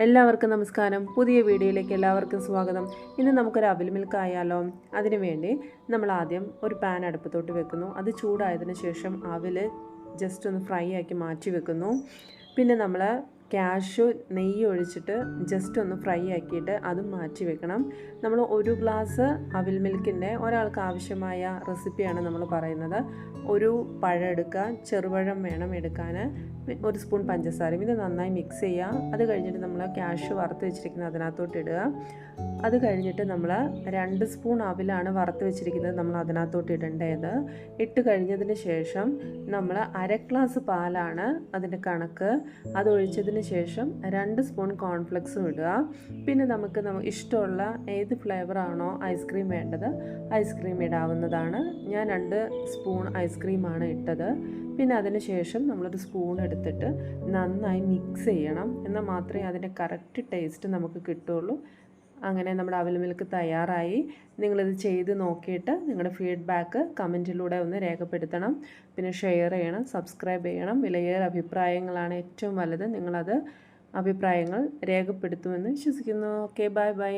എല്ലാവർക്കും നമസ്കാരം. പുതിയ വീഡിയോയിലേക്ക് എല്ലാവർക്കും സ്വാഗതം. ഇന്ന് നമുക്കൊരു അവിൽ മിൽക്ക് ആയാലോ. അതിനുവേണ്ടി നമ്മൾ ആദ്യം ഒരു പാൻ അടുപ്പത്തോട്ട് വെക്കുന്നു. അത് ചൂടായതിനു ശേഷം അവിൽ ജസ്റ്റ് ഒന്ന് ഫ്രൈ ആക്കി മാറ്റി വെക്കുന്നു. പിന്നെ നമ്മൾ കാഷ്യൂ നെയ്യ് ഒഴിച്ചിട്ട് ജസ്റ്റ് ഒന്ന് ഫ്രൈ ആക്കിയിട്ട് അതും മാറ്റി വെക്കണം. നമ്മൾ ഒരു ഗ്ലാസ് അവിൽ മിൽക്കിൻ്റെ ഒരാൾക്ക് ആവശ്യമായ റെസിപ്പിയാണ് നമ്മൾ പറയുന്നത്. ഒരു പഴം എടുക്കുക, ചെറുപഴം വേണം എടുക്കാൻ, ഒരു സ്പൂൺ പഞ്ചസാരയും. ഇത് നന്നായി മിക്സ് ചെയ്യുക. അത് കഴിഞ്ഞിട്ട് നമ്മൾ കാഷ്യൂ വറുത്ത് വെച്ചിരിക്കുന്നത് അതിനകത്തോട്ട് ഇടുക. അത് കഴിഞ്ഞിട്ട് നമ്മൾ 2 സ്പൂൺ അവിലാണ് വറുത്ത് വെച്ചിരിക്കുന്നത് നമ്മൾ അതിനകത്തോട്ട് ഇടേണ്ടത്. ഇട്ട് കഴിഞ്ഞതിന് ശേഷം നമ്മൾ 1/2 ഗ്ലാസ് പാലാണ് അതിൻ്റെ കണക്ക്. അതൊഴിച്ചതിന് ശേഷം 2 സ്പൂൺ കോൺഫ്ലെക്സും ഇടുക. പിന്നെ നമുക്ക് ഇഷ്ടമുള്ള ഏത് ഫ്ലേവറാണോ ഐസ്ക്രീം വേണ്ടത് ഐസ്ക്രീം ഇടാവുന്നതാണ്. ഞാൻ 2 സ്പൂൺ ഐസ്ക്രീമാണ് ഇട്ടത്. പിന്നെ അതിന് ശേഷം നമ്മളൊരു സ്പൂൺ എടുത്തിട്ട് നന്നായി മിക്സ് ചെയ്യണം. എന്നാൽ മാത്രമേ അതിൻ്റെ കറക്റ്റ് ടേസ്റ്റ് നമുക്ക് കിട്ടുള്ളൂ. അങ്ങനെ നമ്മുടെ അവിൽ മിൽക്ക് തയ്യാറായി. നിങ്ങളിത് ചെയ്ത് നോക്കിയിട്ട് നിങ്ങളുടെ ഫീഡ്ബാക്ക് കമൻറ്റിലൂടെ ഒന്ന് രേഖപ്പെടുത്തണം. പിന്നെ ഷെയർ ചെയ്യണം, സബ്സ്ക്രൈബ് ചെയ്യണം. വിലയേറിയ അഭിപ്രായങ്ങളാണ് ഏറ്റവും വലുത്. നിങ്ങളത് അഭിപ്രായങ്ങൾ രേഖപ്പെടുത്തുമെന്ന് വിശ്വസിക്കുന്നു. Okay, bye bye.